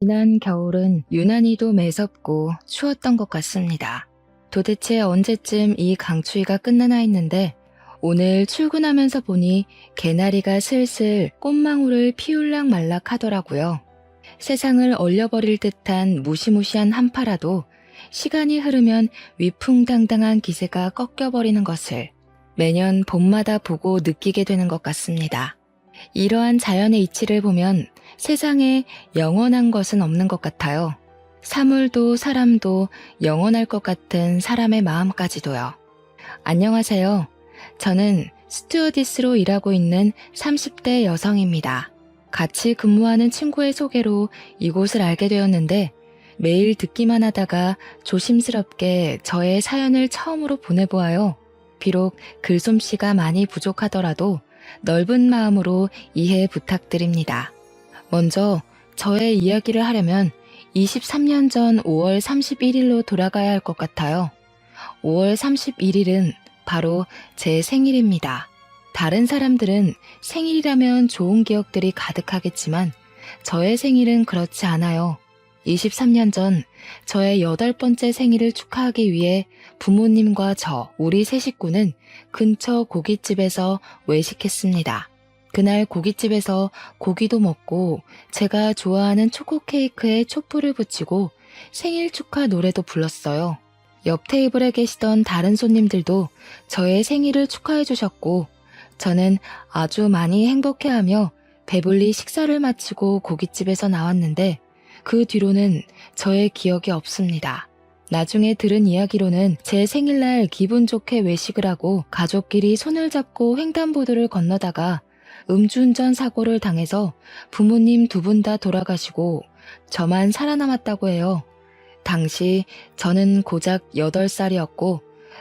지난 겨울은 유난히도 매섭고 추웠던 것 같습니다. 도대체 언제쯤 이 강추위가 끝나나 했는데 오늘 출근하면서 보니 개나리가 슬슬 꽃망울을 피울락 말락 하더라고요. 세상을 얼려버릴 듯한 무시무시한 한파라도 시간이 흐르면 위풍당당한 기세가 꺾여버리는 것을 매년 봄마다 보고 느끼게 되는 것 같습니다. 이러한 자연의 이치를 보면 세상에 영원한 것은 없는 것 같아요. 사물도 사람도 영원할 것 같은 사람의 마음까지도요. 안녕하세요. 저는 스튜어디스로 일하고 있는 30대 여성입니다. 같이 근무하는 친구의 소개로 이곳을 알게 되었는데 매일 듣기만 하다가 조심스럽게 저의 사연을 처음으로 보내보아요. 비록 글솜씨가 많이 부족하더라도 넓은 마음으로 이해 부탁드립니다. 먼저 저의 이야기를 하려면 23년 전 5월 31일로 돌아가야 할 것 같아요. 5월 31일은 바로 제 생일입니다. 다른 사람들은 생일이라면 좋은 기억들이 가득하겠지만 저의 생일은 그렇지 않아요. 23년 전 저의 8번째 생일을 축하하기 위해 부모님과 우리 세 식구는 근처 고깃집에서 외식했습니다. 그날 고깃집에서 고기도 먹고 제가 좋아하는 초코 케이크에 촛불을 붙이고 생일 축하 노래도 불렀어요. 옆 테이블에 계시던 다른 손님들도 저의 생일을 축하해 주셨고 저는 아주 많이 행복해하며 배불리 식사를 마치고 고깃집에서 나왔는데 그 뒤로는 저의 기억이 없습니다. 나중에 들은 이야기로는 제 생일날 기분 좋게 외식을 하고 가족끼리 손을 잡고 횡단보도를 건너다가 음주운전 사고를 당해서 부모님 두 분 다 돌아가시고 저만 살아남았다고 해요. 당시 저는 고작 8살이었고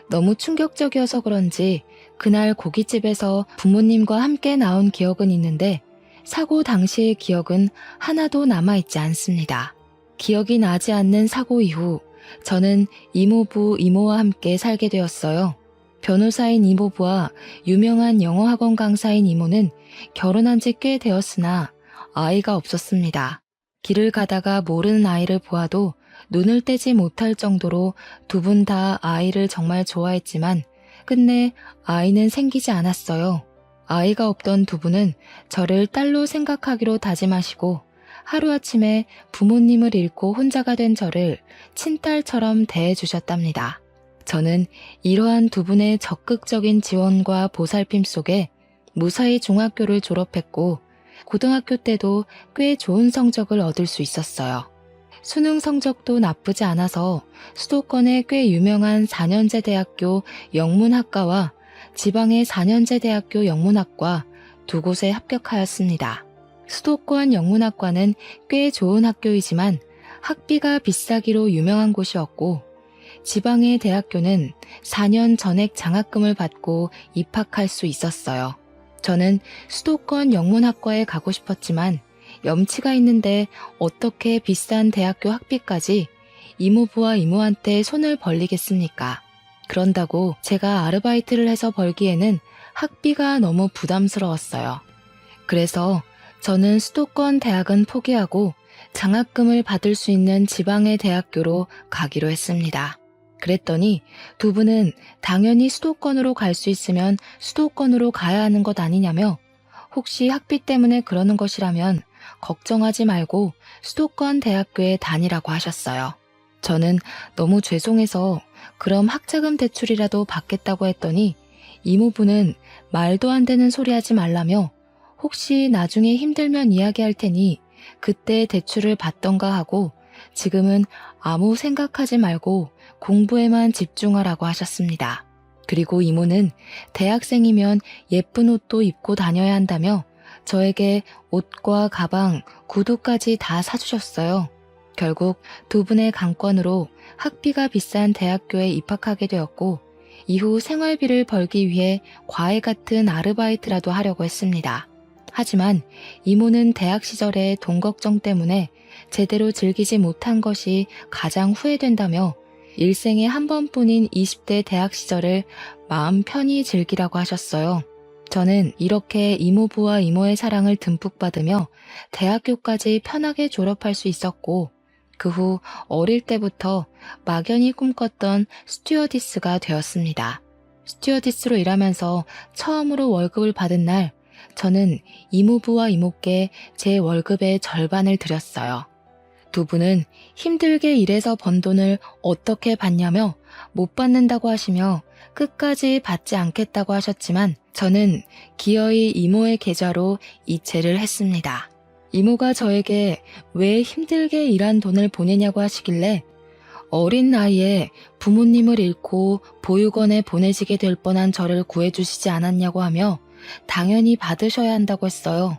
너무 충격적이어서 그런지 그날 고깃집에서 부모님과 함께 나온 기억은 있는데 사고 당시의 기억은 하나도 남아있지 않습니다. 기억이 나지 않는 사고 이후 저는 이모부, 이모와 함께 살게 되었어요. 변호사인 이모부와 유명한 영어학원 강사인 이모는 결혼한 지 꽤 되었으나 아이가 없었습니다. 길을 가다가 모르는 아이를 보아도 눈을 떼지 못할 정도로 두 분 다 아이를 정말 좋아했지만 끝내 아이는 생기지 않았어요. 아이가 없던 두 분은 저를 딸로 생각하기로 다짐하시고 하루아침에 부모님을 잃고 혼자가 된 저를 친딸처럼 대해주셨답니다. 저는 이러한 두 분의 적극적인 지원과 보살핌 속에 무사히 중학교를 졸업했고 고등학교 때도 꽤 좋은 성적을 얻을 수 있었어요. 수능 성적도 나쁘지 않아서 수도권의 꽤 유명한 4년제 대학교 영문학과와 지방의 4년제 대학교 영문학과 두 곳에 합격하였습니다. 수도권 영문학과는 꽤 좋은 학교이지만 학비가 비싸기로 유명한 곳이었고 지방의 대학교는 4년 전액 장학금을 받고 입학할 수 있었어요. 저는 수도권 영문학과에 가고 싶었지만 염치가 있는데 어떻게 비싼 대학교 학비까지 이모부와 이모한테 손을 벌리겠습니까? 그런다고 제가 아르바이트를 해서 벌기에는 학비가 너무 부담스러웠어요. 그래서 저는 수도권 대학은 포기하고 장학금을 받을 수 있는 지방의 대학교로 가기로 했습니다. 그랬더니 두 분은 당연히 수도권으로 갈 수 있으면 수도권으로 가야 하는 것 아니냐며 혹시 학비 때문에 그러는 것이라면 걱정하지 말고 수도권 대학교에 다니라고 하셨어요. 저는 너무 죄송해서 그럼 학자금 대출이라도 받겠다고 했더니 이모부는 말도 안 되는 소리 하지 말라며 혹시 나중에 힘들면 이야기할 테니 그때 대출을 받던가 하고 지금은 아무 생각하지 말고 공부에만 집중하라고 하셨습니다. 그리고 이모는 대학생이면 예쁜 옷도 입고 다녀야 한다며 저에게 옷과 가방, 구두까지 다 사주셨어요. 결국 두 분의 강권으로 학비가 비싼 대학교에 입학하게 되었고 이후 생활비를 벌기 위해 과외 같은 아르바이트라도 하려고 했습니다. 하지만 이모는 대학 시절에 돈 걱정 때문에 제대로 즐기지 못한 것이 가장 후회된다며 일생에 한 번뿐인 20대 대학 시절을 마음 편히 즐기라고 하셨어요. 저는 이렇게 이모부와 이모의 사랑을 듬뿍 받으며 대학교까지 편하게 졸업할 수 있었고, 그 후 어릴 때부터 막연히 꿈꿨던 스튜어디스가 되었습니다. 스튜어디스로 일하면서 처음으로 월급을 받은 날, 저는 이모부와 이모께 제 월급의 절반을 드렸어요. 두 분은 힘들게 일해서 번 돈을 어떻게 받냐며 못 받는다고 하시며 끝까지 받지 않겠다고 하셨지만 저는 기어이 이모의 계좌로 이체를 했습니다. 이모가 저에게 왜 힘들게 일한 돈을 보내냐고 하시길래 어린 나이에 부모님을 잃고 보육원에 보내시게 될 뻔한 저를 구해주시지 않았냐고 하며 당연히 받으셔야 한다고 했어요.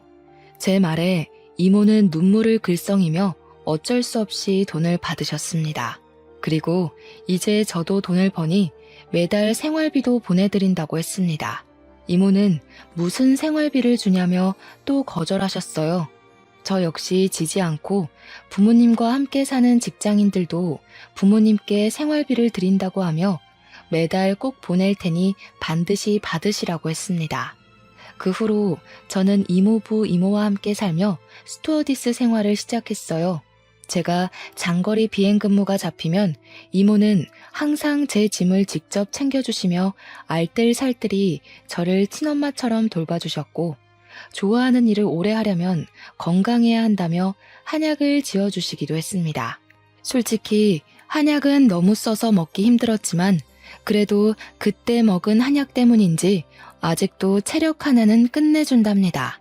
제 말에 이모는 눈물을 글썽이며 어쩔 수 없이 돈을 받으셨습니다. 그리고 이제 저도 돈을 버니 매달 생활비도 보내드린다고 했습니다. 이모는 무슨 생활비를 주냐며 또 거절하셨어요. 저 역시 지지 않고 부모님과 함께 사는 직장인들도 부모님께 생활비를 드린다고 하며 매달 꼭 보낼 테니 반드시 받으시라고 했습니다. 그 후로 저는 이모부, 이모와 함께 살며 스튜어디스 생활을 시작했어요. 제가 장거리 비행 근무가 잡히면 이모는 항상 제 짐을 직접 챙겨주시며 알뜰살뜰히 저를 친엄마처럼 돌봐주셨고, 좋아하는 일을 오래 하려면 건강해야 한다며 한약을 지어주시기도 했습니다. 솔직히 한약은 너무 써서 먹기 힘들었지만 그래도 그때 먹은 한약 때문인지 아직도 체력 하나는 끝내준답니다.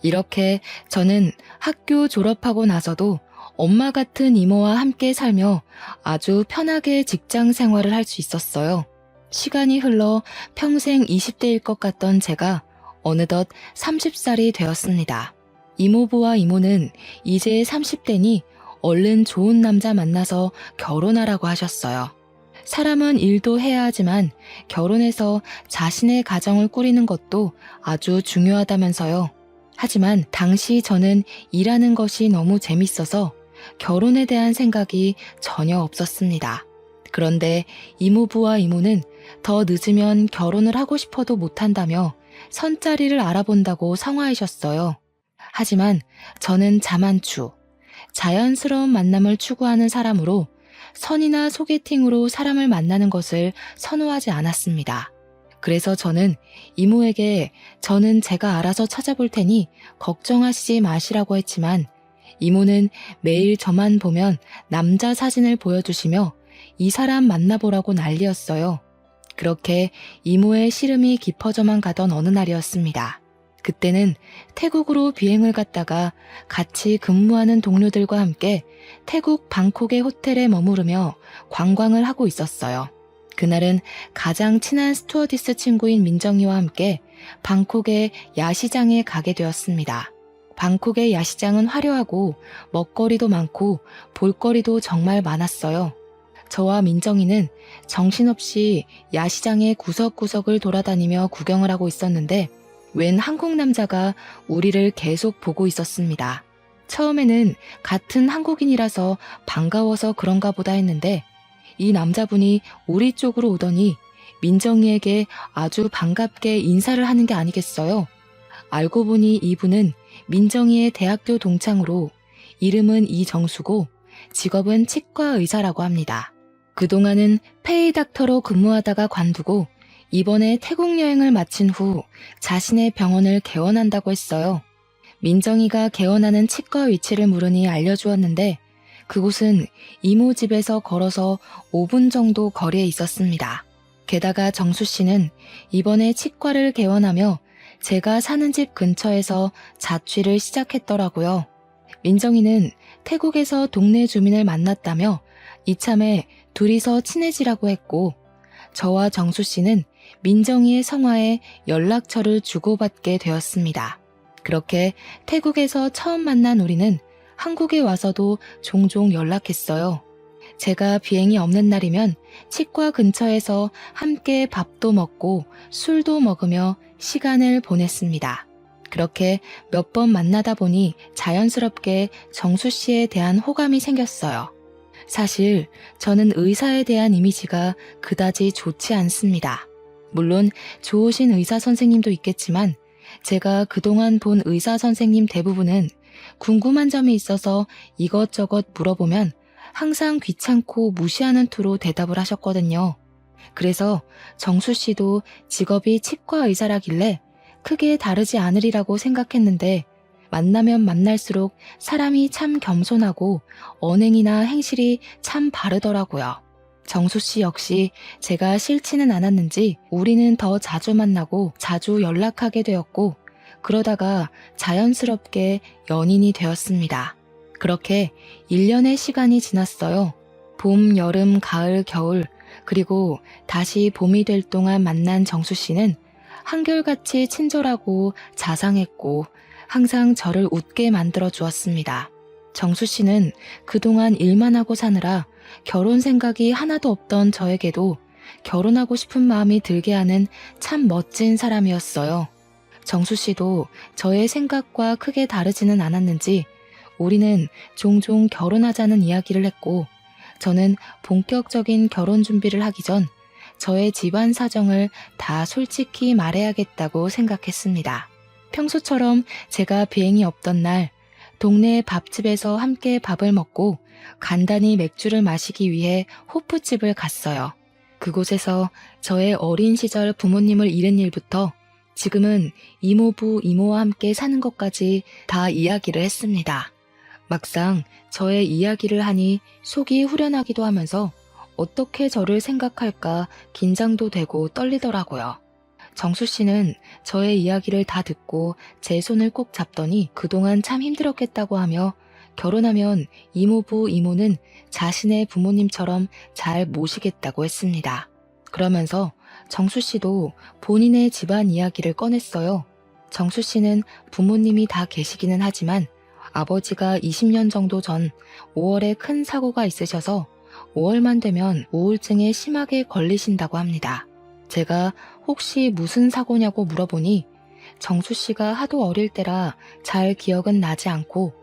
이렇게 저는 학교 졸업하고 나서도 엄마 같은 이모와 함께 살며 아주 편하게 직장 생활을 할 수 있었어요. 시간이 흘러 평생 20대일 것 같던 제가 어느덧 30살이 되었습니다. 이모부와 이모는 이제 30대니 얼른 좋은 남자 만나서 결혼하라고 하셨어요. 사람은 일도 해야 하지만 결혼해서 자신의 가정을 꾸리는 것도 아주 중요하다면서요. 하지만 당시 저는 일하는 것이 너무 재밌어서 결혼에 대한 생각이 전혀 없었습니다. 그런데 이모부와 이모는 더 늦으면 결혼을 하고 싶어도 못한다며 선자리를 알아본다고 성화하셨어요. 하지만 저는 자만추, 자연스러운 만남을 추구하는 사람으로 선이나 소개팅으로 사람을 만나는 것을 선호하지 않았습니다. 그래서 저는 이모에게 저는 제가 알아서 찾아볼 테니 걱정하시지 마시라고 했지만 이모는 매일 저만 보면 남자 사진을 보여주시며 이 사람 만나보라고 난리였어요. 그렇게 이모의 시름이 깊어져만 가던 어느 날이었습니다. 그때는 태국으로 비행을 갔다가 같이 근무하는 동료들과 함께 태국 방콕의 호텔에 머무르며 관광을 하고 있었어요. 그날은 가장 친한 스튜어디스 친구인 민정이와 함께 방콕의 야시장에 가게 되었습니다. 방콕의 야시장은 화려하고 먹거리도 많고 볼거리도 정말 많았어요. 저와 민정이는 정신없이 야시장의 구석구석을 돌아다니며 구경을 하고 있었는데 웬 한국 남자가 우리를 계속 보고 있었습니다. 처음에는 같은 한국인이라서 반가워서 그런가 보다 했는데 이 남자분이 우리 쪽으로 오더니 민정이에게 아주 반갑게 인사를 하는 게 아니겠어요? 알고 보니 이분은 민정이의 대학교 동창으로 이름은 이정수고 직업은 치과 의사라고 합니다. 그동안은 페이닥터로 근무하다가 관두고 이번에 태국 여행을 마친 후 자신의 병원을 개원한다고 했어요. 민정이가 개원하는 치과 위치를 물으니 알려주었는데 그곳은 이모 집에서 걸어서 5분 정도 거리에 있었습니다. 게다가 정수 씨는 이번에 치과를 개원하며 제가 사는 집 근처에서 자취를 시작했더라고요. 민정이는 태국에서 동네 주민을 만났다며 이참에 둘이서 친해지라고 했고 저와 정수 씨는 민정이의 성화에 연락처를 주고받게 되었습니다. 그렇게 태국에서 처음 만난 우리는 한국에 와서도 종종 연락했어요. 제가 비행이 없는 날이면 치과 근처에서 함께 밥도 먹고 술도 먹으며 시간을 보냈습니다. 그렇게 몇 번 만나다 보니 자연스럽게 정수 씨에 대한 호감이 생겼어요. 사실 저는 의사에 대한 이미지가 그다지 좋지 않습니다. 물론 좋으신 의사 선생님도 있겠지만 제가 그동안 본 의사 선생님 대부분은 궁금한 점이 있어서 이것저것 물어보면 항상 귀찮고 무시하는 투로 대답을 하셨거든요. 그래서 정수 씨도 직업이 치과 의사라길래 크게 다르지 않으리라고 생각했는데 만나면 만날수록 사람이 참 겸손하고 언행이나 행실이 참 바르더라고요. 정수 씨 역시 제가 싫지는 않았는지 우리는 더 자주 만나고 자주 연락하게 되었고 그러다가 자연스럽게 연인이 되었습니다. 그렇게 1년의 시간이 지났어요. 봄, 여름, 가을, 겨울 그리고 다시 봄이 될 동안 만난 정수 씨는 한결같이 친절하고 자상했고 항상 저를 웃게 만들어 주었습니다. 정수 씨는 그동안 일만 하고 사느라 결혼 생각이 하나도 없던 저에게도 결혼하고 싶은 마음이 들게 하는 참 멋진 사람이었어요. 정수 씨도 저의 생각과 크게 다르지는 않았는지 우리는 종종 결혼하자는 이야기를 했고 저는 본격적인 결혼 준비를 하기 전 저의 집안 사정을 다 솔직히 말해야겠다고 생각했습니다. 평소처럼 제가 비행이 없던 날 동네 밥집에서 함께 밥을 먹고 간단히 맥주를 마시기 위해 호프집을 갔어요. 그곳에서 저의 어린 시절 부모님을 잃은 일부터 지금은 이모부, 이모와 함께 사는 것까지 다 이야기를 했습니다. 막상 저의 이야기를 하니 속이 후련하기도 하면서 어떻게 저를 생각할까 긴장도 되고 떨리더라고요. 정수 씨는 저의 이야기를 다 듣고 제 손을 꼭 잡더니 그동안 참 힘들었겠다고 하며 결혼하면 이모부, 이모는 자신의 부모님처럼 잘 모시겠다고 했습니다. 그러면서 정수 씨도 본인의 집안 이야기를 꺼냈어요. 정수 씨는 부모님이 다 계시기는 하지만 아버지가 20년 정도 전 5월에 큰 사고가 있으셔서 5월만 되면 우울증에 심하게 걸리신다고 합니다. 제가 혹시 무슨 사고냐고 물어보니 정수 씨가 하도 어릴 때라 잘 기억은 나지 않고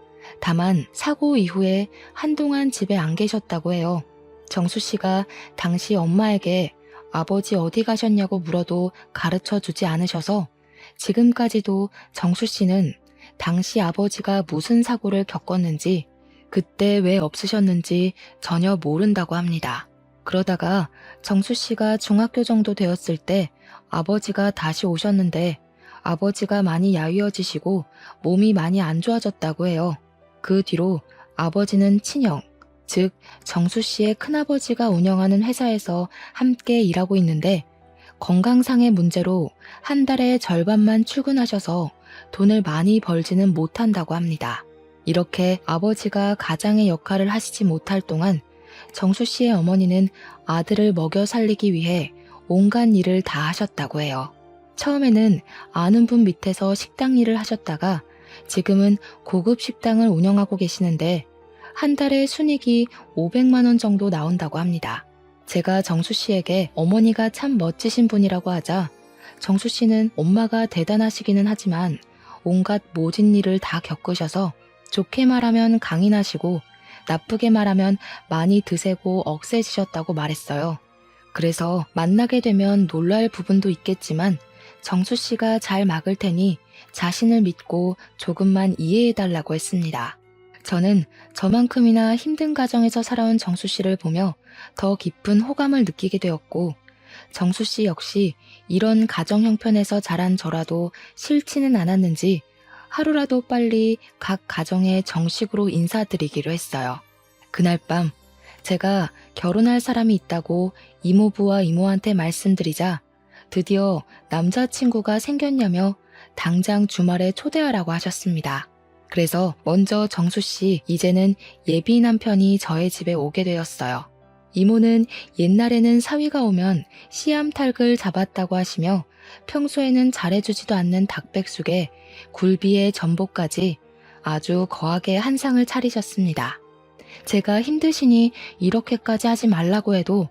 다만 사고 이후에 한동안 집에 안 계셨다고 해요. 정수 씨가 당시 엄마에게 아버지 어디 가셨냐고 물어도 가르쳐 주지 않으셔서 지금까지도 정수 씨는 당시 아버지가 무슨 사고를 겪었는지 그때 왜 없으셨는지 전혀 모른다고 합니다. 그러다가 정수 씨가 중학교 정도 되었을 때 아버지가 다시 오셨는데 아버지가 많이 야위어지시고 몸이 많이 안 좋아졌다고 해요. 그 뒤로 아버지는 친형, 즉 정수 씨의 큰아버지가 운영하는 회사에서 함께 일하고 있는데 건강상의 문제로 한 달에 절반만 출근하셔서 돈을 많이 벌지는 못한다고 합니다. 이렇게 아버지가 가장의 역할을 하시지 못할 동안 정수 씨의 어머니는 아들을 먹여 살리기 위해 온갖 일을 다 하셨다고 해요. 처음에는 아는 분 밑에서 식당 일을 하셨다가 지금은 고급 식당을 운영하고 계시는데 한 달에 순이익이 500만 원 정도 나온다고 합니다. 제가 정수 씨에게 어머니가 참 멋지신 분이라고 하자 정수 씨는 엄마가 대단하시기는 하지만 온갖 모진 일을 다 겪으셔서 좋게 말하면 강인하시고 나쁘게 말하면 많이 드세고 억세지셨다고 말했어요. 그래서 만나게 되면 놀랄 부분도 있겠지만 정수 씨가 잘 막을 테니 자신을 믿고 조금만 이해해달라고 했습니다. 저는 저만큼이나 힘든 가정에서 살아온 정수 씨를 보며 더 깊은 호감을 느끼게 되었고 정수 씨 역시 이런 가정 형편에서 자란 저라도 싫지는 않았는지 하루라도 빨리 각 가정에 정식으로 인사드리기로 했어요. 그날 밤 제가 결혼할 사람이 있다고 이모부와 이모한테 말씀드리자 드디어 남자친구가 생겼냐며 당장 주말에 초대하라고 하셨습니다. 그래서 먼저 정수 씨, 이제는 예비 남편이 저의 집에 오게 되었어요. 이모는 옛날에는 사위가 오면 씨암탉을 잡았다고 하시며 평소에는 잘해주지도 않는 닭백숙에 굴비에 전복까지 아주 거하게 한 상을 차리셨습니다. 제가 힘드시니 이렇게까지 하지 말라고 해도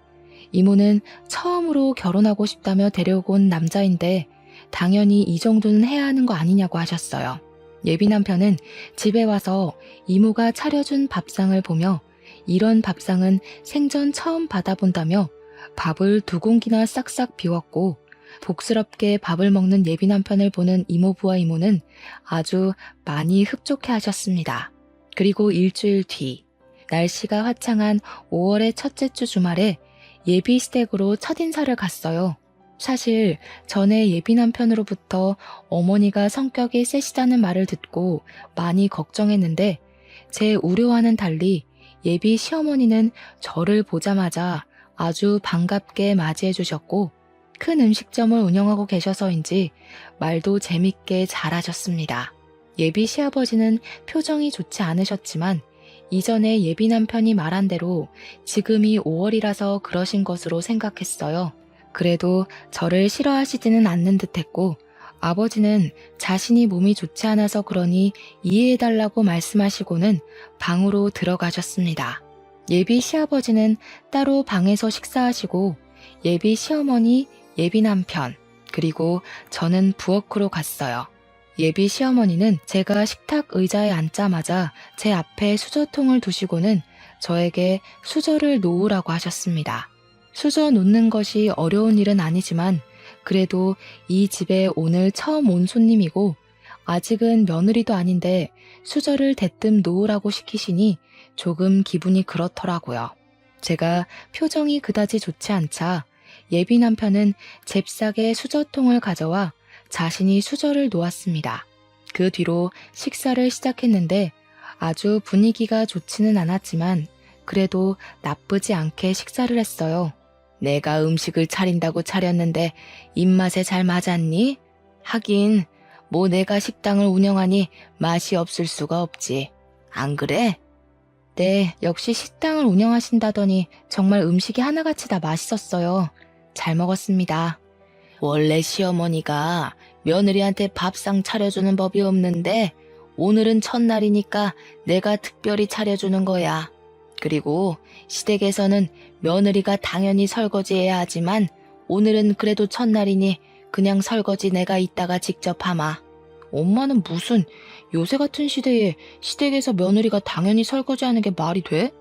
이모는 처음으로 결혼하고 싶다며 데려오고 온 남자인데 당연히 이 정도는 해야 하는 거 아니냐고 하셨어요. 예비 남편은 집에 와서 이모가 차려준 밥상을 보며 이런 밥상은 생전 처음 받아본다며 밥을 2공기나 싹싹 비웠고 복스럽게 밥을 먹는 예비 남편을 보는 이모부와 이모는 아주 많이 흡족해 하셨습니다. 그리고 일주일 뒤, 날씨가 화창한 5월의 첫째 주 주말에 예비 시댁으로 첫인사를 갔어요. 사실 전에 예비 남편으로부터 어머니가 성격이 세시다는 말을 듣고 많이 걱정했는데 제 우려와는 달리 예비 시어머니는 저를 보자마자 아주 반갑게 맞이해 주셨고 큰 음식점을 운영하고 계셔서인지 말도 재밌게 잘하셨습니다. 예비 시아버지는 표정이 좋지 않으셨지만 이전에 예비 남편이 말한 대로 지금이 5월이라서 그러신 것으로 생각했어요. 그래도 저를 싫어하시지는 않는 듯했고 아버지는 자신이 몸이 좋지 않아서 그러니 이해해달라고 말씀하시고는 방으로 들어가셨습니다. 예비 시아버지는 따로 방에서 식사하시고 예비 시어머니, 예비 남편, 그리고 저는 부엌으로 갔어요. 예비 시어머니는 제가 식탁 의자에 앉자마자 제 앞에 수저통을 두시고는 저에게 수저를 놓으라고 하셨습니다. 수저 놓는 것이 어려운 일은 아니지만 그래도 이 집에 오늘 처음 온 손님이고 아직은 며느리도 아닌데 수저를 대뜸 놓으라고 시키시니 조금 기분이 그렇더라고요. 제가 표정이 그다지 좋지 않자 예비 남편은 잽싸게 수저통을 가져와 자신이 수저를 놓았습니다. 그 뒤로 식사를 시작했는데 아주 분위기가 좋지는 않았지만 그래도 나쁘지 않게 식사를 했어요. 내가 음식을 차린다고 차렸는데 입맛에 잘 맞았니? 하긴 뭐 내가 식당을 운영하니 맛이 없을 수가 없지. 안 그래? 네, 역시 식당을 운영하신다더니 정말 음식이 하나같이 다 맛있었어요. 잘 먹었습니다. 원래 시어머니가 며느리한테 밥상 차려주는 법이 없는데 오늘은 첫날이니까 내가 특별히 차려주는 거야. 그리고 시댁에서는 며느리가 당연히 설거지해야 하지만 오늘은 그래도 첫날이니 그냥 설거지 내가 이따가 직접 하마. 엄마는 무슨 요새 같은 시대에 시댁에서 며느리가 당연히 설거지하는 게 말이 돼?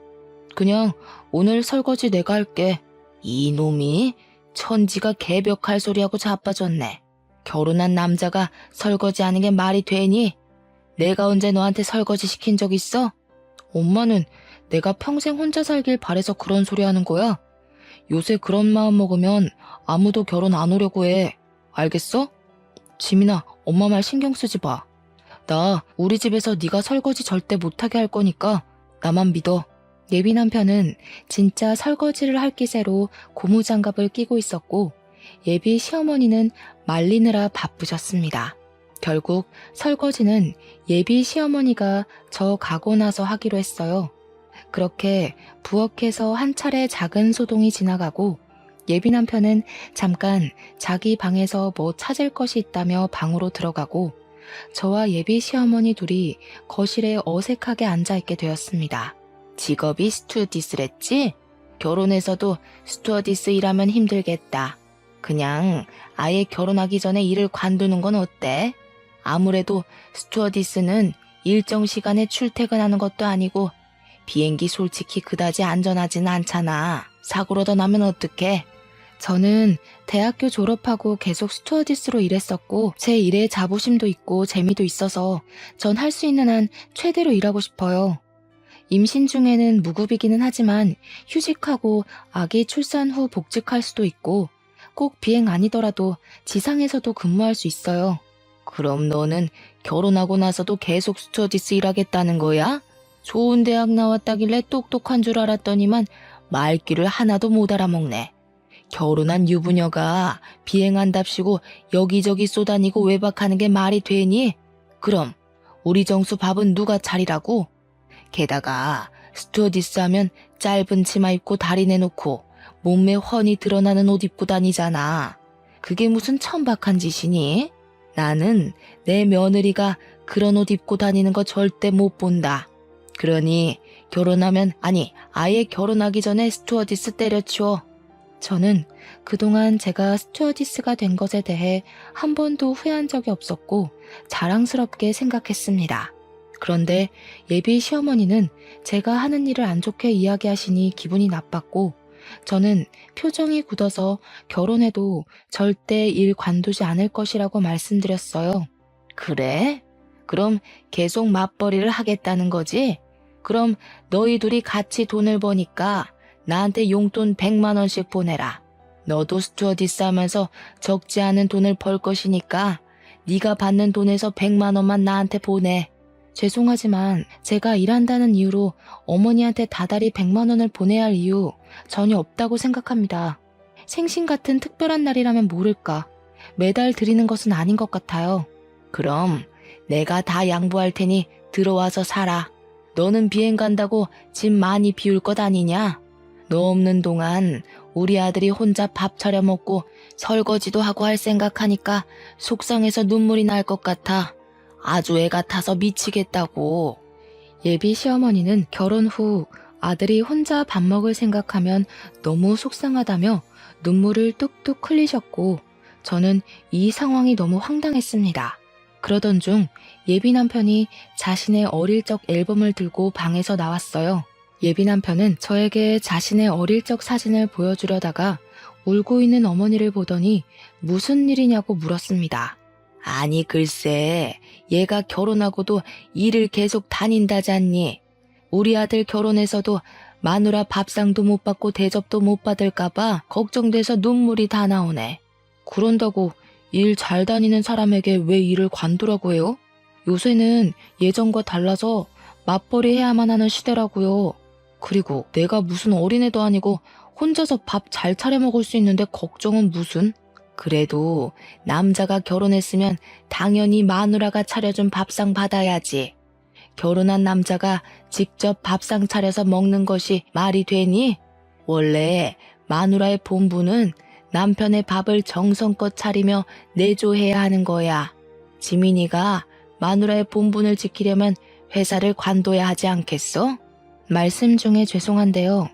그냥 오늘 설거지 내가 할게. 이놈이 천지가 개벽할 소리하고 자빠졌네. 결혼한 남자가 설거지하는 게 말이 되니? 내가 언제 너한테 설거지 시킨 적 있어? 엄마는 내가 평생 혼자 살길 바래서 그런 소리 하는 거야? 요새 그런 마음 먹으면 아무도 결혼 안 오려고 해. 알겠어? 지민아, 엄마 말 신경 쓰지 마. 나 우리 집에서 네가 설거지 절대 못하게 할 거니까 나만 믿어. 예비 남편은 진짜 설거지를 할 기세로 고무장갑을 끼고 있었고 예비 시어머니는 말리느라 바쁘셨습니다. 결국 설거지는 예비 시어머니가 저 가고 나서 하기로 했어요. 그렇게 부엌에서 한 차례 작은 소동이 지나가고 예비 남편은 잠깐 자기 방에서 뭐 찾을 것이 있다며 방으로 들어가고 저와 예비 시어머니 둘이 거실에 어색하게 앉아있게 되었습니다. 직업이 스튜어디스랬지? 결혼해서도 스튜어디스 일하면 힘들겠다. 그냥 아예 결혼하기 전에 일을 관두는 건 어때? 아무래도 스튜어디스는 일정 시간에 출퇴근하는 것도 아니고 비행기 솔직히 그다지 안전하진 않잖아. 사고로 더 나면 어떡해? 저는 대학교 졸업하고 계속 스튜어디스로 일했었고 제 일에 자부심도 있고 재미도 있어서 전 할 수 있는 한 최대로 일하고 싶어요. 임신 중에는 무급이기는 하지만 휴직하고 아기 출산 후 복직할 수도 있고 꼭 비행 아니더라도 지상에서도 근무할 수 있어요. 그럼 너는 결혼하고 나서도 계속 스튜어디스 일하겠다는 거야? 좋은 대학 나왔다길래 똑똑한 줄 알았더니만 말귀를 하나도 못 알아먹네. 결혼한 유부녀가 비행한답시고 여기저기 쏘다니고 외박하는 게 말이 되니? 그럼 우리 정수 밥은 누가 차리라고? 게다가 스튜어디스 하면 짧은 치마 입고 다리 내놓고 몸매 훤히 드러나는 옷 입고 다니잖아. 그게 무슨 천박한 짓이니? 나는 내 며느리가 그런 옷 입고 다니는 거 절대 못 본다. 그러니 결혼하면 아예 결혼하기 전에 스튜어디스 때려치워. 저는 그동안 제가 스튜어디스가 된 것에 대해 한 번도 후회한 적이 없었고 자랑스럽게 생각했습니다. 그런데 예비 시어머니는 제가 하는 일을 안 좋게 이야기하시니 기분이 나빴고 저는 표정이 굳어서 결혼해도 절대 일 관두지 않을 것이라고 말씀드렸어요. 그래? 그럼 계속 맞벌이를 하겠다는 거지? 그럼 너희 둘이 같이 돈을 버니까 나한테 용돈 100만 원씩 보내라. 너도 스튜어디스 하면서 적지 않은 돈을 벌 것이니까 네가 받는 돈에서 100만 원만 나한테 보내. 죄송하지만 제가 일한다는 이유로 어머니한테 다달이 100만 원을 보내야 할 이유 전혀 없다고 생각합니다. 생신 같은 특별한 날이라면 모를까. 매달 드리는 것은 아닌 것 같아요. 그럼 내가 다 양보할 테니 들어와서 살아. 너는 비행 간다고 짐 많이 비울 것 아니냐? 너 없는 동안 우리 아들이 혼자 밥 차려 먹고 설거지도 하고 할 생각하니까 속상해서 눈물이 날 것 같아. 아주 애 같아서 미치겠다고. 예비 시어머니는 결혼 후 아들이 혼자 밥 먹을 생각하면 너무 속상하다며 눈물을 뚝뚝 흘리셨고 저는 이 상황이 너무 황당했습니다. 그러던 중 예비 남편이 자신의 어릴 적 앨범을 들고 방에서 나왔어요. 예비 남편은 저에게 자신의 어릴 적 사진을 보여주려다가 울고 있는 어머니를 보더니 무슨 일이냐고 물었습니다. 아니 글쎄 얘가 결혼하고도 일을 계속 다닌다잖니. 우리 아들 결혼해서도 마누라 밥상도 못 받고 대접도 못 받을까봐 걱정돼서 눈물이 다 나오네. 그런다고 일 잘 다니는 사람에게 왜 일을 관두라고 해요? 요새는 예전과 달라서 맞벌이 해야만 하는 시대라고요. 그리고 내가 무슨 어린애도 아니고 혼자서 밥 잘 차려 먹을 수 있는데 걱정은 무슨? 그래도 남자가 결혼했으면 당연히 마누라가 차려준 밥상 받아야지. 결혼한 남자가 직접 밥상 차려서 먹는 것이 말이 되니? 원래 마누라의 본분은 남편의 밥을 정성껏 차리며 내조해야 하는 거야. 지민이가 마누라의 본분을 지키려면 회사를 관둬야 하지 않겠어? 말씀 중에 죄송한데요.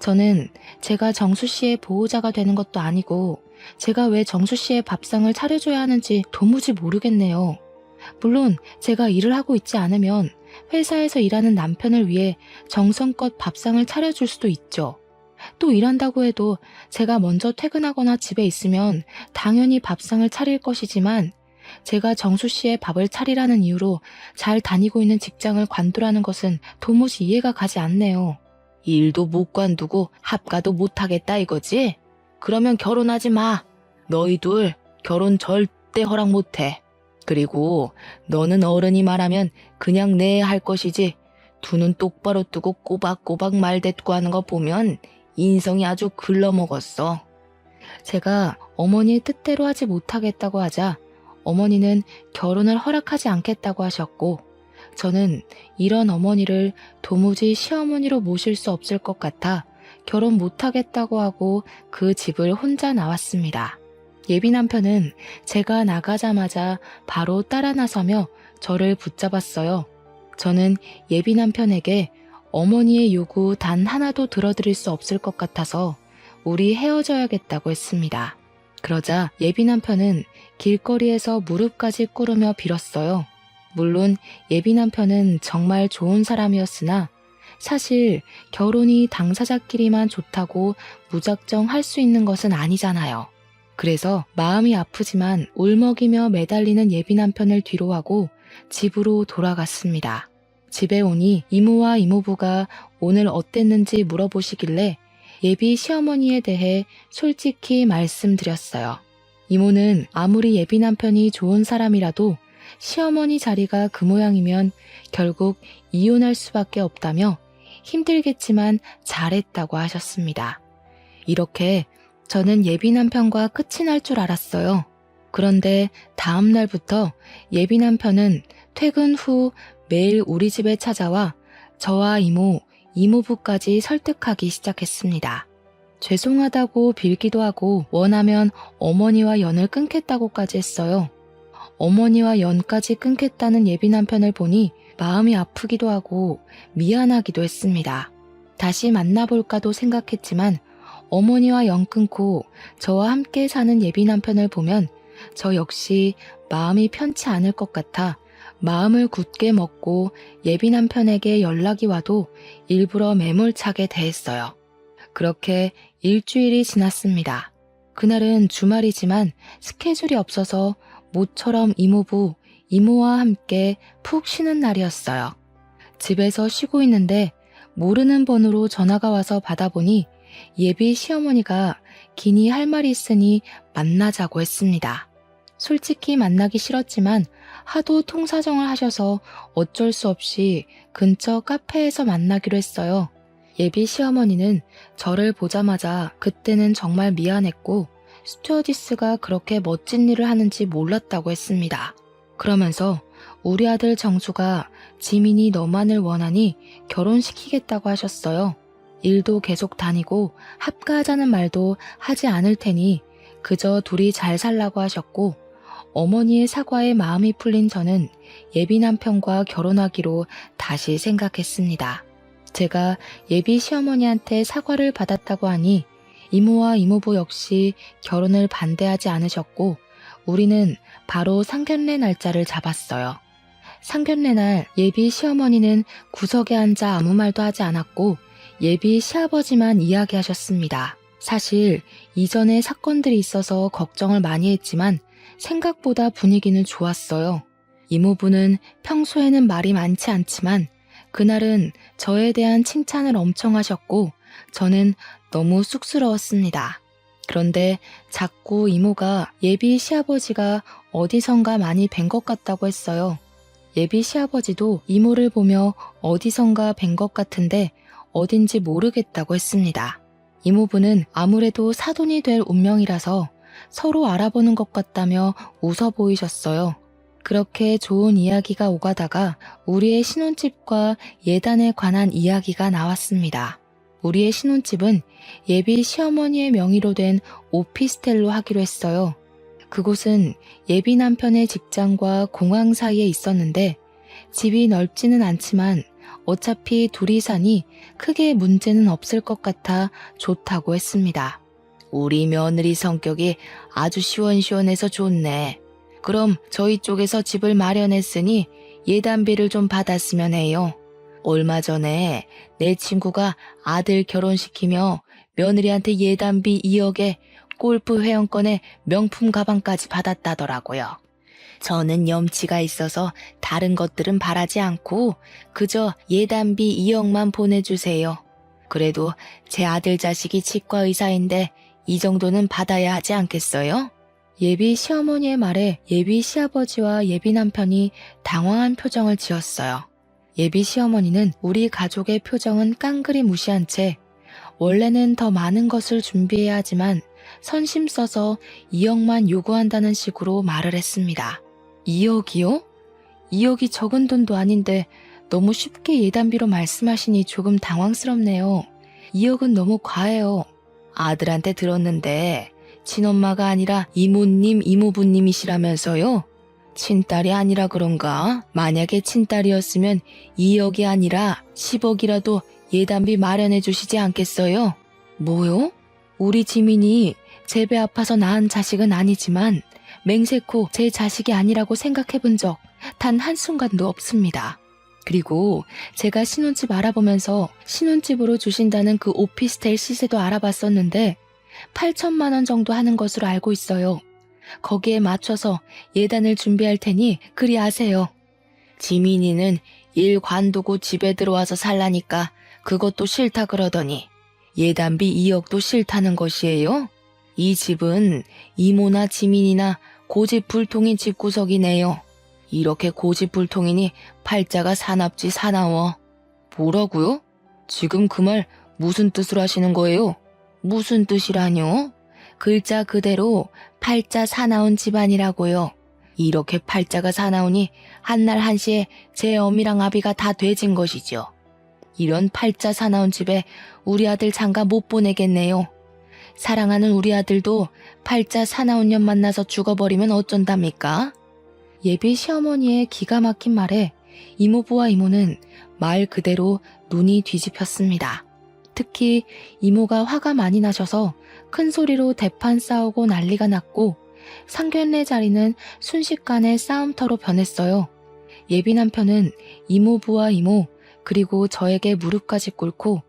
저는 제가 정수 씨의 보호자가 되는 것도 아니고 제가 왜 정수 씨의 밥상을 차려줘야 하는지 도무지 모르겠네요. 물론 제가 일을 하고 있지 않으면 회사에서 일하는 남편을 위해 정성껏 밥상을 차려줄 수도 있죠. 또 일한다고 해도 제가 먼저 퇴근하거나 집에 있으면 당연히 밥상을 차릴 것이지만 제가 정수 씨의 밥을 차리라는 이유로 잘 다니고 있는 직장을 관두라는 것은 도무지 이해가 가지 않네요. 일도 못 관두고 합가도 못 하겠다 이거지? 그러면 결혼하지 마. 너희 둘 결혼 절대 허락 못 해. 그리고 너는 어른이 말하면 그냥 네 할 것이지 두 눈 똑바로 뜨고 꼬박꼬박 말대꾸하는 거 보면 인성이 아주 글러먹었어. 제가 어머니의 뜻대로 하지 못하겠다고 하자 어머니는 결혼을 허락하지 않겠다고 하셨고 저는 이런 어머니를 도무지 시어머니로 모실 수 없을 것 같아 결혼 못하겠다고 하고 그 집을 혼자 나왔습니다. 예비 남편은 제가 나가자마자 바로 따라 나서며 저를 붙잡았어요. 저는 예비 남편에게 어머니의 요구 단 하나도 들어드릴 수 없을 것 같아서 우리 헤어져야겠다고 했습니다. 그러자 예비 남편은 길거리에서 무릎까지 꿇으며 빌었어요. 물론 예비 남편은 정말 좋은 사람이었으나 사실 결혼이 당사자끼리만 좋다고 무작정 할 수 있는 것은 아니잖아요. 그래서 마음이 아프지만 울먹이며 매달리는 예비 남편을 뒤로하고 집으로 돌아갔습니다. 집에 오니 이모와 이모부가 오늘 어땠는지 물어보시길래 예비 시어머니에 대해 솔직히 말씀드렸어요. 이모는 아무리 예비 남편이 좋은 사람이라도 시어머니 자리가 그 모양이면 결국 이혼할 수밖에 없다며 힘들겠지만 잘했다고 하셨습니다. 이렇게 저는 예비 남편과 끝이 날 줄 알았어요. 그런데 다음 날부터 예비 남편은 퇴근 후 매일 우리 집에 찾아와 저와 이모, 이모부까지 설득하기 시작했습니다. 죄송하다고 빌기도 하고 원하면 어머니와 연을 끊겠다고까지 했어요. 어머니와 연까지 끊겠다는 예비 남편을 보니 마음이 아프기도 하고 미안하기도 했습니다. 다시 만나볼까도 생각했지만 어머니와 연 끊고 저와 함께 사는 예비 남편을 보면 저 역시 마음이 편치 않을 것 같아 마음을 굳게 먹고 예비 남편에게 연락이 와도 일부러 매몰차게 대했어요. 그렇게 일주일이 지났습니다. 그날은 주말이지만 스케줄이 없어서 모처럼 이모부, 이모와 함께 푹 쉬는 날이었어요. 집에서 쉬고 있는데 모르는 번호로 전화가 와서 받아보니 예비 시어머니가 기니 할 말이 있으니 만나자고 했습니다. 솔직히 만나기 싫었지만 하도 통사정을 하셔서 어쩔 수 없이 근처 카페에서 만나기로 했어요. 예비 시어머니는 저를 보자마자 그때는 정말 미안했고 스튜어디스가 그렇게 멋진 일을 하는지 몰랐다고 했습니다. 그러면서 우리 아들 정수가 지민이 너만을 원하니 결혼시키겠다고 하셨어요. 일도 계속 다니고 합가하자는 말도 하지 않을 테니 그저 둘이 잘 살라고 하셨고 어머니의 사과에 마음이 풀린 저는 예비 남편과 결혼하기로 다시 생각했습니다. 제가 예비 시어머니한테 사과를 받았다고 하니 이모와 이모부 역시 결혼을 반대하지 않으셨고 우리는 바로 상견례 날짜를 잡았어요. 상견례 날 예비 시어머니는 구석에 앉아 아무 말도 하지 않았고 예비 시아버지만 이야기하셨습니다. 사실 이전에 사건들이 있어서 걱정을 많이 했지만 생각보다 분위기는 좋았어요. 이모부는 평소에는 말이 많지 않지만 그날은 저에 대한 칭찬을 엄청 하셨고 저는 너무 쑥스러웠습니다. 그런데 자꾸 이모가 예비 시아버지가 어디선가 많이 뵌 것 같다고 했어요. 예비 시아버지도 이모를 보며 어디선가 뵌 것 같은데 어딘지 모르겠다고 했습니다. 이모부는 아무래도 사돈이 될 운명이라서 서로 알아보는 것 같다며 웃어 보이셨어요. 그렇게 좋은 이야기가 오가다가 우리의 신혼집과 예단에 관한 이야기가 나왔습니다. 우리의 신혼집은 예비 시어머니의 명의로 된 오피스텔로 하기로 했어요. 그곳은 예비 남편의 직장과 공항 사이에 있었는데 집이 넓지는 않지만 어차피 둘이 사니 크게 문제는 없을 것 같아 좋다고 했습니다. 우리 며느리 성격이 아주 시원시원해서 좋네. 그럼 저희 쪽에서 집을 마련했으니 예단비를 좀 받았으면 해요. 얼마 전에 내 친구가 아들 결혼시키며 며느리한테 예단비 2억에 골프 회원권에 명품 가방까지 받았다더라고요. 저는 염치가 있어서 다른 것들은 바라지 않고 그저 예단비 2억만 보내주세요. 그래도 제 아들 자식이 치과 의사인데 이 정도는 받아야 하지 않겠어요? 예비 시어머니의 말에 예비 시아버지와 예비 남편이 당황한 표정을 지었어요. 예비 시어머니는 우리 가족의 표정은 깡그리 무시한 채 원래는 더 많은 것을 준비해야 하지만 선심 써서 2억만 요구한다는 식으로 말을 했습니다. 2억이요? 2억이 적은 돈도 아닌데 너무 쉽게 예단비로 말씀하시니 조금 당황스럽네요. 2억은 너무 과해요. 아들한테 들었는데 친엄마가 아니라 이모님, 이모부님이시라면서요? 친딸이 아니라 그런가? 만약에 친딸이었으면 2억이 아니라 10억이라도 예단비 마련해 주시지 않겠어요? 뭐요? 우리 지민이 제 배 아파서 낳은 자식은 아니지만 맹세코 제 자식이 아니라고 생각해 본 적 단 한순간도 없습니다. 그리고 제가 신혼집 알아보면서 신혼집으로 주신다는 그 오피스텔 시세도 알아봤었는데 8천만 원 정도 하는 것으로 알고 있어요. 거기에 맞춰서 예단을 준비할 테니 그리 아세요. 지민이는 일 관두고 집에 들어와서 살라니까 그것도 싫다 그러더니 예단비 2억도 싫다는 것이에요? 이 집은 이모나 지민이나 고집불통인 집구석이네요. 이렇게 고집불통이니 팔자가 사납지 사나워. 뭐라고요? 지금 그 말 무슨 뜻으로 하시는 거예요? 무슨 뜻이라뇨? 글자 그대로 팔자 사나운 집안이라고요. 이렇게 팔자가 사나우니 한날 한시에 제 어미랑 아비가 다 돼진 것이죠. 이런 팔자 사나운 집에 우리 아들 장가 못 보내겠네요. 사랑하는 우리 아들도 팔자 사나운 년 만나서 죽어버리면 어쩐답니까? 예비 시어머니의 기가 막힌 말에 이모부와 이모는 말 그대로 눈이 뒤집혔습니다. 특히 이모가 화가 많이 나셔서 큰 소리로 대판 싸우고 난리가 났고 상견례 자리는 순식간에 싸움터로 변했어요. 예비 남편은 이모부와 이모 그리고 저에게 무릎까지 꿇고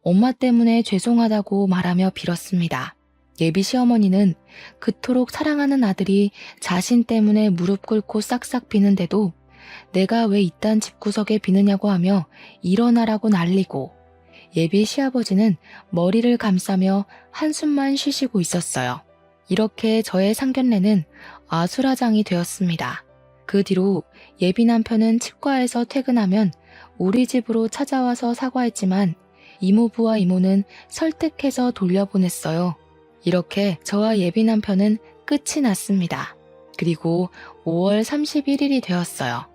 엄마 때문에 죄송하다고 말하며 빌었습니다. 예비 시어머니는 그토록 사랑하는 아들이 자신 때문에 무릎 꿇고 싹싹 비는데도 내가 왜 이딴 집구석에 비느냐고 하며 일어나라고 난리고, 예비 시아버지는 머리를 감싸며 한숨만 쉬시고 있었어요. 이렇게 저의 상견례는 아수라장이 되었습니다. 그 뒤로 예비 남편은 치과에서 퇴근하면 우리 집으로 찾아와서 사과했지만 이모부와 이모는 설득해서 돌려보냈어요. 이렇게 저와 예비 남편은 끝이 났습니다. 그리고 5월 31일이 되었어요.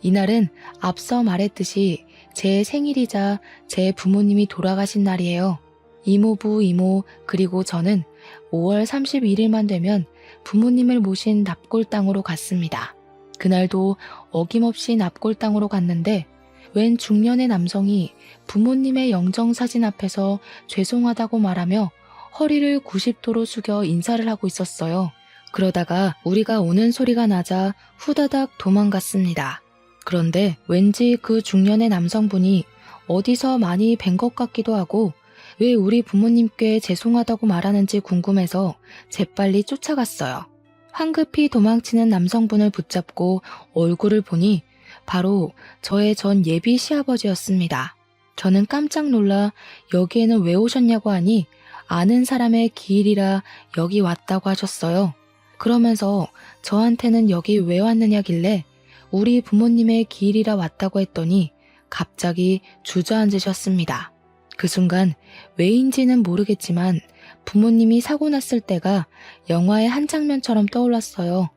이날은 앞서 말했듯이 제 생일이자 제 부모님이 돌아가신 날이에요. 이모부, 이모, 그리고 저는 5월 31일만 되면 부모님을 모신 납골당으로 갔습니다. 그날도 어김없이 납골당으로 갔는데 웬 중년의 남성이 부모님의 영정사진 앞에서 죄송하다고 말하며 허리를 90도로 숙여 인사를 하고 있었어요. 그러다가 우리가 오는 소리가 나자 후다닥 도망갔습니다. 그런데 왠지 그 중년의 남성분이 어디서 많이 뵌 것 같기도 하고 왜 우리 부모님께 죄송하다고 말하는지 궁금해서 재빨리 쫓아갔어요. 황급히 도망치는 남성분을 붙잡고 얼굴을 보니 바로 저의 전 예비 시아버지였습니다. 저는 깜짝 놀라 여기에는 왜 오셨냐고 하니 아는 사람의 기일이라 여기 왔다고 하셨어요. 그러면서 저한테는 여기 왜 왔느냐길래 우리 부모님의 기일이라 왔다고 했더니 갑자기 주저앉으셨습니다. 그 순간 왜인지는 모르겠지만 부모님이 사고 났을 때가 영화의 한 장면처럼 떠올랐어요.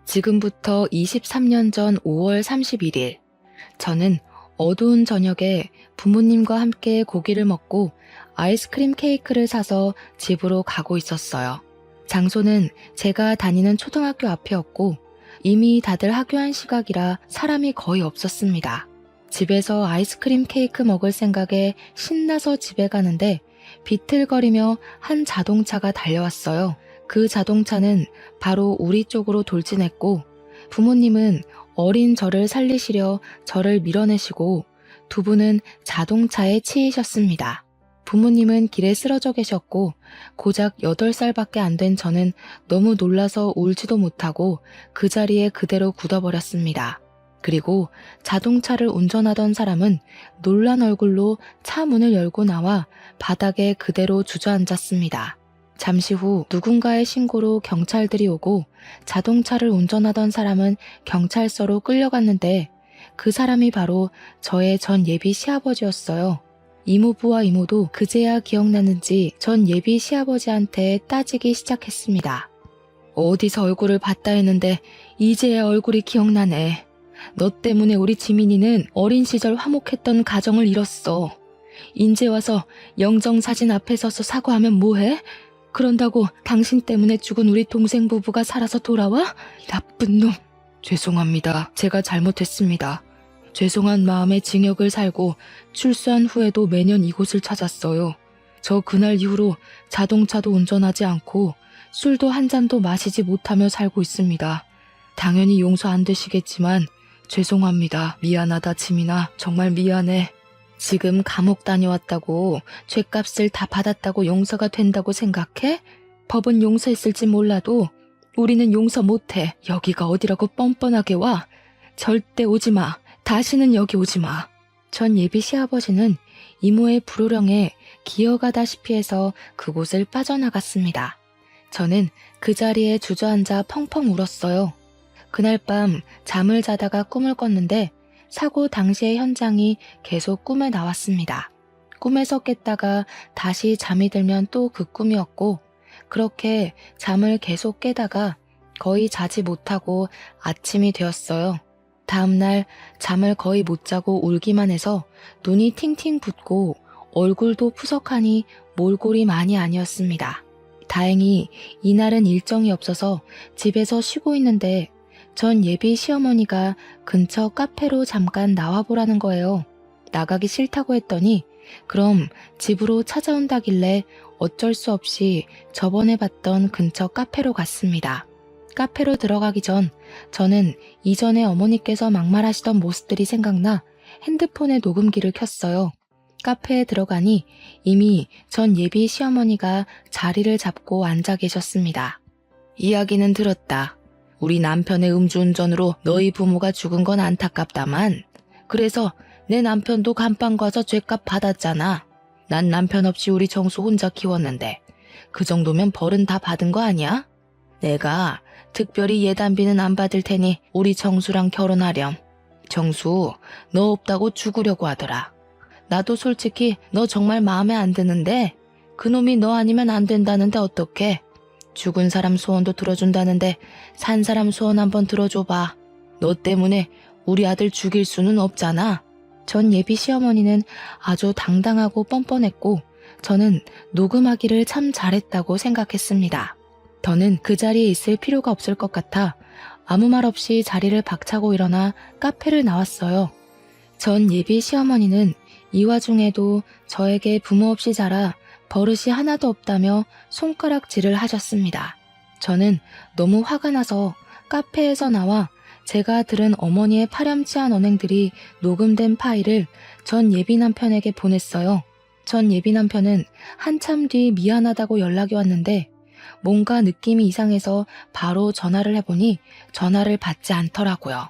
지금부터 23년 전 5월 31일, 저는 어두운 저녁에 부모님과 함께 고기를 먹고 아이스크림 케이크를 사서 집으로 가고 있었어요. 장소는 제가 다니는 초등학교 앞이었고 이미 다들 하교한 시각이라 사람이 거의 없었습니다. 집에서 아이스크림 케이크 먹을 생각에 신나서 집에 가는데 비틀거리며 한 자동차가 달려왔어요. 그 자동차는 바로 우리 쪽으로 돌진했고 부모님은 어린 저를 살리시려 저를 밀어내시고 두 분은 자동차에 치이셨습니다. 부모님은 길에 쓰러져 계셨고 고작 8살밖에 안 된 저는 너무 놀라서 울지도 못하고 그 자리에 그대로 굳어버렸습니다. 그리고 자동차를 운전하던 사람은 놀란 얼굴로 차 문을 열고 나와 바닥에 그대로 주저앉았습니다. 잠시 후 누군가의 신고로 경찰들이 오고 자동차를 운전하던 사람은 경찰서로 끌려갔는데 그 사람이 바로 저의 전 예비 시아버지였어요. 이모부와 이모도 그제야 기억났는지 전 예비 시아버지한테 따지기 시작했습니다. 어디서 얼굴을 봤다 했는데 이제야 얼굴이 기억나네. 너 때문에 우리 지민이는 어린 시절 화목했던 가정을 잃었어. 인제 와서 영정사진 앞에 서서 사과하면 뭐해? 그런다고 당신 때문에 죽은 우리 동생 부부가 살아서 돌아와? 나쁜 놈. 죄송합니다. 제가 잘못했습니다. 죄송한 마음에 징역을 살고 출소한 후에도 매년 이곳을 찾았어요. 저 그날 이후로 자동차도 운전하지 않고 술도 한 잔도 마시지 못하며 살고 있습니다. 당연히 용서 안 되시겠지만 죄송합니다. 미안하다 지민아. 정말 미안해. 지금 감옥 다녀왔다고 죗값을 다 받았다고 용서가 된다고 생각해? 법은 용서했을지 몰라도 우리는 용서 못해. 여기가 어디라고 뻔뻔하게 와. 절대 오지 마. 다시는 여기 오지 마. 전 예비 시아버지는 이모의 불호령에 기어가다시피 해서 그곳을 빠져나갔습니다. 저는 그 자리에 주저앉아 펑펑 울었어요. 그날 밤 잠을 자다가 꿈을 꿨는데 사고 당시의 현장이 계속 꿈에 나왔습니다. 꿈에서 깼다가 다시 잠이 들면 또 그 꿈이었고 그렇게 잠을 계속 깨다가 거의 자지 못하고 아침이 되었어요. 다음날 잠을 거의 못 자고 울기만 해서 눈이 팅팅 붓고 얼굴도 푸석하니 몰골이 많이 아니었습니다. 다행히 이날은 일정이 없어서 집에서 쉬고 있는데 전 예비 시어머니가 근처 카페로 잠깐 나와보라는 거예요. 나가기 싫다고 했더니 그럼 집으로 찾아온다길래 어쩔 수 없이 저번에 봤던 근처 카페로 갔습니다. 카페로 들어가기 전 저는 이전에 어머니께서 막말하시던 모습들이 생각나 핸드폰에 녹음기를 켰어요. 카페에 들어가니 이미 전 예비 시어머니가 자리를 잡고 앉아 계셨습니다. 이야기는 들었다. 우리 남편의 음주운전으로 너희 부모가 죽은 건 안타깝다만 그래서 내 남편도 감방 가서 죗값 받았잖아. 난 남편 없이 우리 정수 혼자 키웠는데 그 정도면 벌은 다 받은 거 아니야? 내가 특별히 예단비는 안 받을 테니 우리 정수랑 결혼하렴. 정수, 너 없다고 죽으려고 하더라. 나도 솔직히 너 정말 마음에 안 드는데 그놈이 너 아니면 안 된다는데 어떡해? 죽은 사람 소원도 들어준다는데 산 사람 소원 한번 들어줘봐. 너 때문에 우리 아들 죽일 수는 없잖아. 전 예비 시어머니는 아주 당당하고 뻔뻔했고 저는 녹음하기를 참 잘했다고 생각했습니다. 더는 그 자리에 있을 필요가 없을 것 같아 아무 말 없이 자리를 박차고 일어나 카페를 나왔어요. 전 예비 시어머니는 이 와중에도 저에게 부모 없이 자라 버릇이 하나도 없다며 손가락질을 하셨습니다. 저는 너무 화가 나서 카페에서 나와 제가 들은 어머니의 파렴치한 언행들이 녹음된 파일을 전 예비 남편에게 보냈어요. 전 예비 남편은 한참 뒤 미안하다고 연락이 왔는데 뭔가 느낌이 이상해서 바로 전화를 해보니 전화를 받지 않더라고요.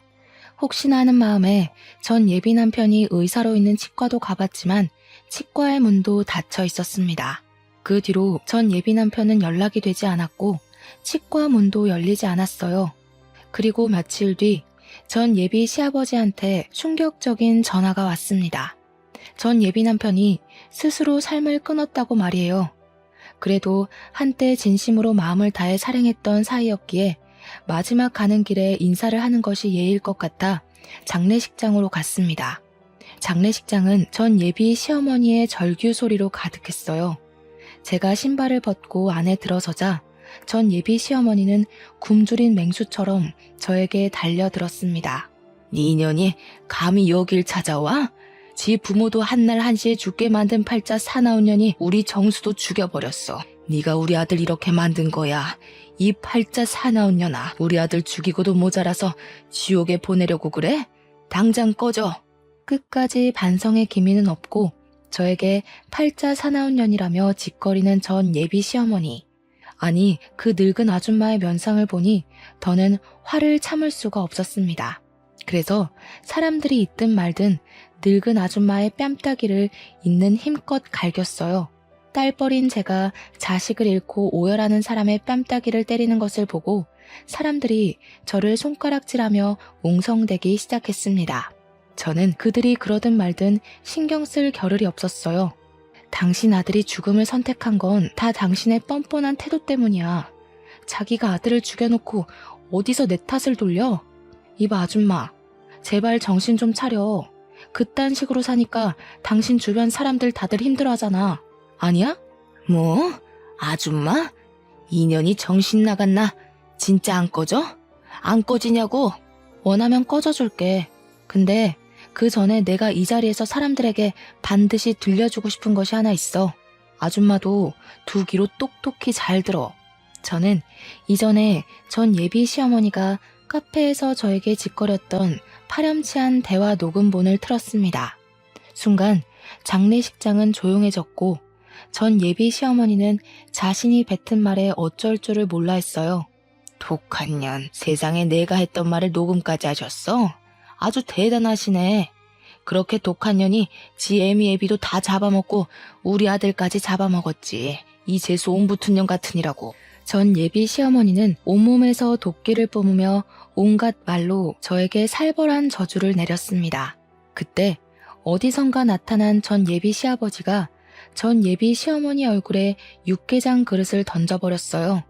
혹시나 하는 마음에 전 예비 남편이 의사로 있는 치과도 가봤지만 치과의 문도 닫혀 있었습니다. 그 뒤로 전 예비 남편은 연락이 되지 않았고 치과 문도 열리지 않았어요. 그리고 며칠 뒤 전 예비 시아버지한테 충격적인 전화가 왔습니다. 전 예비 남편이 스스로 삶을 끊었다고 말이에요. 그래도 한때 진심으로 마음을 다해 사랑했던 사이였기에 마지막 가는 길에 인사를 하는 것이 예의일 것 같아 장례식장으로 갔습니다. 장례식장은 전 예비 시어머니의 절규 소리로 가득했어요. 제가 신발을 벗고 안에 들어서자 전 예비 시어머니는 굶주린 맹수처럼 저에게 달려들었습니다. 네 인연이 감히 여길 찾아와? 지 부모도 한날 한시에 죽게 만든 팔자 사나운 년이 우리 정수도 죽여버렸어. 네가 우리 아들 이렇게 만든 거야. 이 팔자 사나운 년아, 우리 아들 죽이고도 모자라서 지옥에 보내려고 그래? 당장 꺼져. 끝까지 반성의 기미는 없고 저에게 팔자 사나운 년이라며 짓거리는 전 예비 시어머니. 아니, 그 늙은 아줌마의 면상을 보니 더는 화를 참을 수가 없었습니다. 그래서 사람들이 있든 말든 늙은 아줌마의 뺨따기를 있는 힘껏 갈겼어요. 딸뻘인 제가 자식을 잃고 오열하는 사람의 뺨따기를 때리는 것을 보고 사람들이 저를 손가락질하며 웅성대기 시작했습니다. 저는 그들이 그러든 말든 신경 쓸 겨를이 없었어요. 당신 아들이 죽음을 선택한 건 다 당신의 뻔뻔한 태도 때문이야. 자기가 아들을 죽여놓고 어디서 내 탓을 돌려? 이봐 아줌마, 제발 정신 좀 차려. 그딴 식으로 사니까 당신 주변 사람들 다들 힘들어하잖아. 아니야? 뭐? 아줌마? 인연이 정신 나갔나? 진짜 안 꺼져? 안 꺼지냐고? 원하면 꺼져줄게. 근데 그 전에 내가 이 자리에서 사람들에게 반드시 들려주고 싶은 것이 하나 있어. 아줌마도 두 귀로 똑똑히 잘 들어. 저는 이전에 전 예비 시어머니가 카페에서 저에게 짓거렸던 파렴치한 대화 녹음본을 틀었습니다. 순간 장례식장은 조용해졌고 전 예비 시어머니는 자신이 뱉은 말에 어쩔 줄을 몰라 했어요. 독한 년, 세상에 내가 했던 말을 녹음까지 하셨어? 아주 대단하시네. 그렇게 독한 년이 지 애미 애비도 다 잡아먹고 우리 아들까지 잡아먹었지. 이 재수 옹붙은 년 같으니라고. 전 예비 시어머니는 온몸에서 도끼를 뿜으며 온갖 말로 저에게 살벌한 저주를 내렸습니다. 그때 어디선가 나타난 전 예비 시아버지가 전 예비 시어머니 얼굴에 육개장 그릇을 던져버렸어요.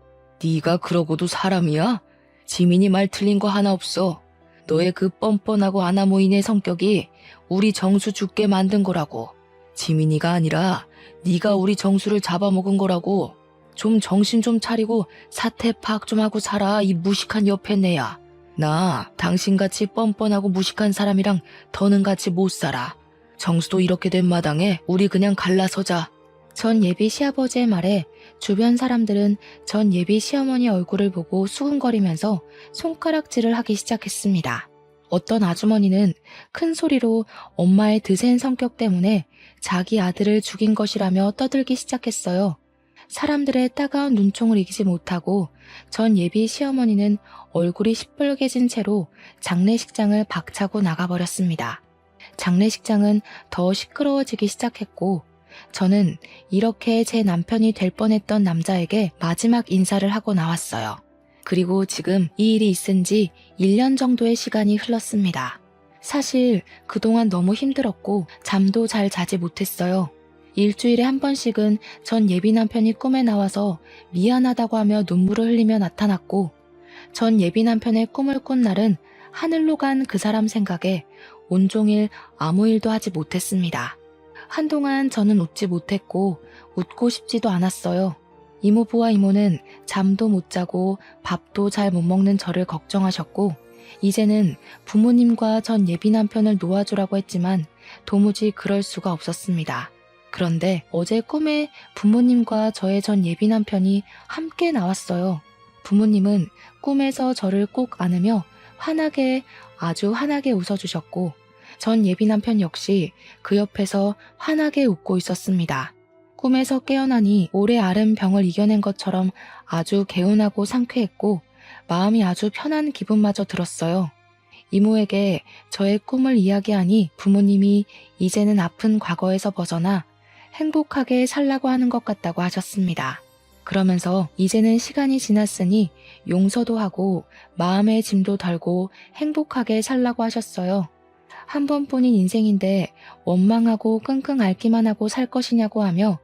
네가 그러고도 사람이야? 지민이 말 틀린 거 하나 없어. 너의 그 뻔뻔하고 아나무인의 성격이 우리 정수 죽게 만든 거라고. 지민이가 아니라 네가 우리 정수를 잡아먹은 거라고. 좀 정신 좀 차리고 사태 파악 좀 하고 살아, 이 무식한 옆에 내야. 나 당신같이 뻔뻔하고 무식한 사람이랑 더는 같이 못 살아. 정수도 이렇게 된 마당에 우리 그냥 갈라서자. 전 예비 시아버지의 말에 주변 사람들은 전 예비 시어머니 얼굴을 보고 수근거리면서 손가락질을 하기 시작했습니다. 어떤 아주머니는 큰 소리로 엄마의 드센 성격 때문에 자기 아들을 죽인 것이라며 떠들기 시작했어요. 사람들의 따가운 눈총을 이기지 못하고 전 예비 시어머니는 얼굴이 시뻘개진 채로 장례식장을 박차고 나가버렸습니다. 장례식장은 더 시끄러워지기 시작했고 저는 이렇게 제 남편이 될 뻔했던 남자에게 마지막 인사를 하고 나왔어요. 그리고 지금 이 일이 있은 지 1년 정도의 시간이 흘렀습니다. 사실 그동안 너무 힘들었고 잠도 잘 자지 못했어요. 일주일에 한 번씩은 전 예비 남편이 꿈에 나와서 미안하다고 하며 눈물을 흘리며 나타났고 전 예비 남편의 꿈을 꾼 날은 하늘로 간 그 사람 생각에 온종일 아무 일도 하지 못했습니다. 한동안 저는 웃지 못했고 웃고 싶지도 않았어요. 이모부와 이모는 잠도 못 자고 밥도 잘 못 먹는 저를 걱정하셨고 이제는 부모님과 전 예비 남편을 놓아주라고 했지만 도무지 그럴 수가 없었습니다. 그런데 어제 꿈에 부모님과 저의 전 예비 남편이 함께 나왔어요. 부모님은 꿈에서 저를 꼭 안으며 아주 환하게 웃어주셨고 전 예비 남편 역시 그 옆에서 환하게 웃고 있었습니다. 꿈에서 깨어나니 오래 앓은 병을 이겨낸 것처럼 아주 개운하고 상쾌했고 마음이 아주 편한 기분마저 들었어요. 이모에게 저의 꿈을 이야기하니 부모님이 이제는 아픈 과거에서 벗어나 행복하게 살라고 하는 것 같다고 하셨습니다. 그러면서 이제는 시간이 지났으니 용서도 하고 마음의 짐도 덜고 행복하게 살라고 하셨어요. 한 번뿐인 인생인데 원망하고 끙끙 앓기만 하고 살 것이냐고 하며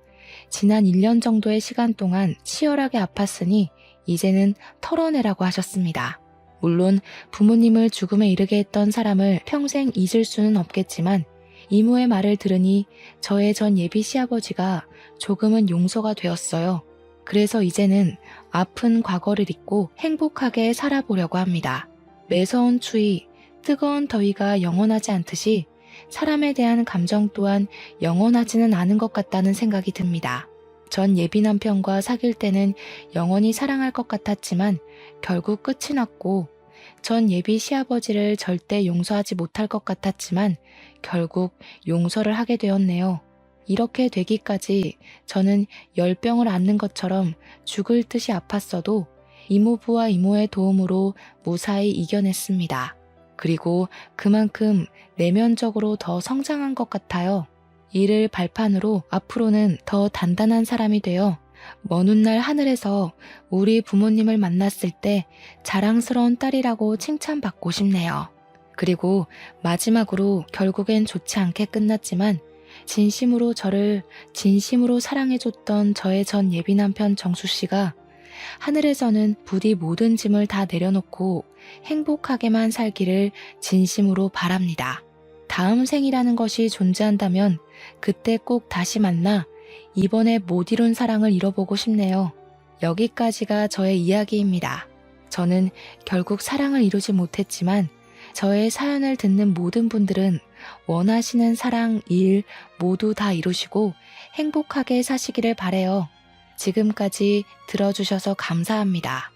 지난 1년 정도의 시간 동안 치열하게 아팠으니 이제는 털어내라고 하셨습니다. 물론 부모님을 죽음에 이르게 했던 사람을 평생 잊을 수는 없겠지만 이모의 말을 들으니 저의 전 예비 시아버지가 조금은 용서가 되었어요. 그래서 이제는 아픈 과거를 잊고 행복하게 살아보려고 합니다. 매서운 추위, 뜨거운 더위가 영원하지 않듯이 사람에 대한 감정 또한 영원하지는 않은 것 같다는 생각이 듭니다. 전 예비 남편과 사귈 때는 영원히 사랑할 것 같았지만 결국 끝이 났고 전 예비 시아버지를 절대 용서하지 못할 것 같았지만 결국 용서를 하게 되었네요. 이렇게 되기까지 저는 열병을 앓는 것처럼 죽을 듯이 아팠어도 이모부와 이모의 도움으로 무사히 이겨냈습니다. 그리고 그만큼 내면적으로 더 성장한 것 같아요. 이를 발판으로 앞으로는 더 단단한 사람이 되어 먼 훗날 하늘에서 우리 부모님을 만났을 때 자랑스러운 딸이라고 칭찬받고 싶네요. 그리고 마지막으로 결국엔 좋지 않게 끝났지만 진심으로 저를 진심으로 사랑해줬던 저의 전 예비 남편 정수씨가 하늘에서는 부디 모든 짐을 다 내려놓고 행복하게만 살기를 진심으로 바랍니다. 다음 생이라는 것이 존재한다면 그때 꼭 다시 만나 이번에 못 이룬 사랑을 이뤄보고 싶네요. 여기까지가 저의 이야기입니다. 저는 결국 사랑을 이루지 못했지만 저의 사연을 듣는 모든 분들은 원하시는 사랑, 일 모두 다 이루시고 행복하게 사시기를 바래요. 지금까지 들어주셔서 감사합니다.